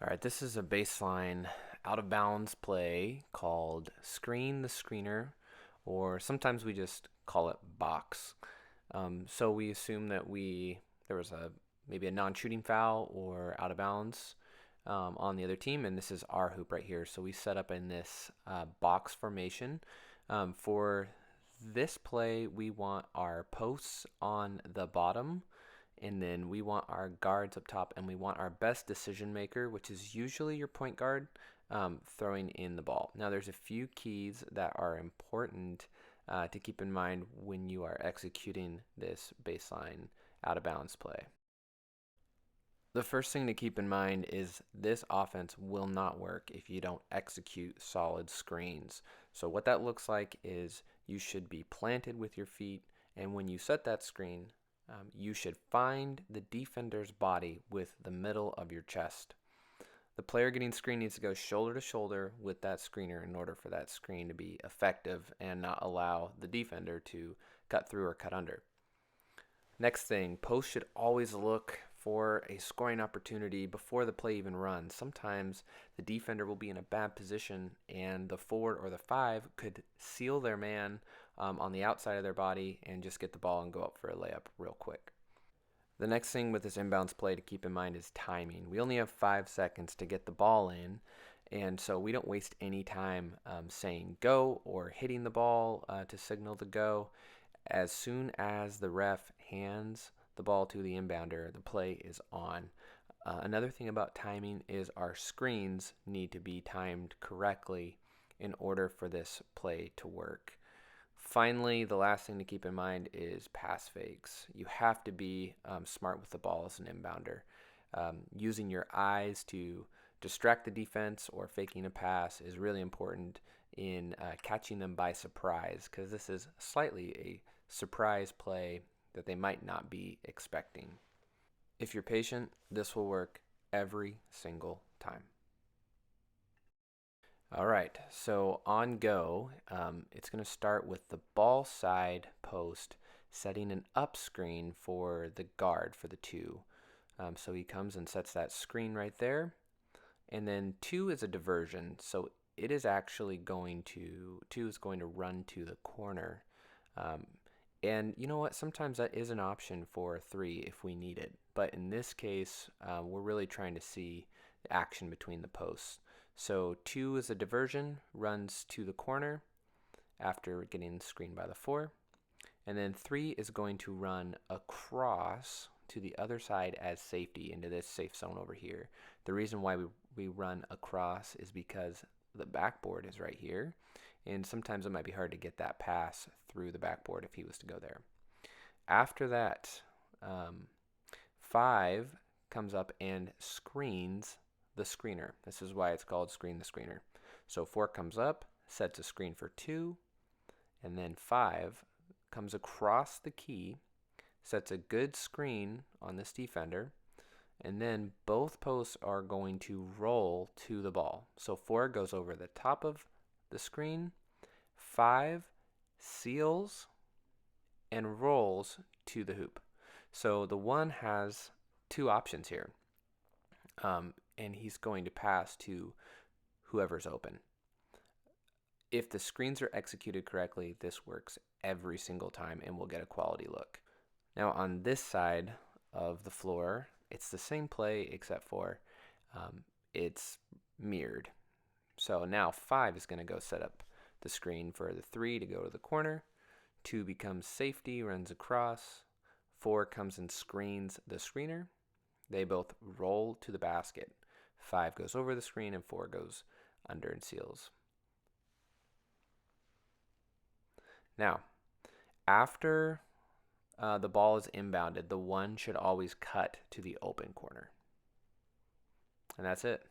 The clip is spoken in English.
All right, this is a baseline out of bounds play called Screen the Screener, or sometimes we just call it box. So we assume that there was maybe a non-shooting foul or out of bounds on the other team, and this is our hoop right here. So we set up in this box formation. For this play, we want our posts on the bottom, and then we want our guards up top, and we want our best decision maker, which is usually your point guard, throwing in the ball. Now, there's a few keys that are important to keep in mind when you are executing this baseline out of bounds play. The first thing to keep in mind is this offense will not work if you don't execute solid screens. So what that looks like is you should be planted with your feet, and when you set that screen, you should find the defender's body with the middle of your chest. The player getting screened needs to go shoulder to shoulder with that screener in order for that screen to be effective and not allow the defender to cut through or cut under. Next thing, post should always look for a scoring opportunity before the play even runs. Sometimes the defender will be in a bad position and the forward or the five could seal their man on the outside of their body and just get the ball and go up for a layup real quick. The next thing with this inbounds play to keep in mind is timing. We only have 5 seconds to get the ball in, and so we don't waste any time saying go or hitting the ball to signal the go. As soon as the ref hands the ball to the inbounder, the play is on. Another thing about timing is our screens need to be timed correctly in order for this play to work. Finally, the last thing to keep in mind is pass fakes. You have to be smart with the ball as an inbounder. Using your eyes to distract the defense or faking a pass is really important in catching them by surprise, because this is slightly a surprise play that they might not be expecting. If you're patient, this will work every single time. All right, so on go, it's going to start with the ball side post setting an up screen for the guard for the two. So he comes and sets that screen right there. And then two is a diversion. So it is actually two is going to run to the corner. And you know what? Sometimes that is an option for three if we need it. But in this case, we're really trying to see the action between the posts. So two is a diversion, runs to the corner after getting screened by the four. And then three is going to run across to the other side as safety into this safe zone over here. The reason why we run across is because the backboard is right here. And sometimes it might be hard to get that pass through the backboard if he was to go there. After that, 5 comes up and screens the screener. This is why it's called screen the screener. So 4 comes up, sets a screen for 2, and then 5 comes across the key, sets a good screen on this defender, and then both posts are going to roll to the ball. So 4 goes over the top of the screen, 5 seals and rolls to the hoop. So the 1 has 2 options here, and he's going to pass to whoever's open. If the screens are executed correctly, this works every single time and we'll get a quality look. Now on this side of the floor, it's the same play except for it's mirrored. So now 5 is going to go set up the screen for the 3 to go to the corner. 2 becomes safety, runs across. 4 comes and screens the screener. They both roll to the basket. 5 goes over the screen and 4 goes under and seals. Now, after the ball is inbounded, the 1 should always cut to the open corner. And that's it.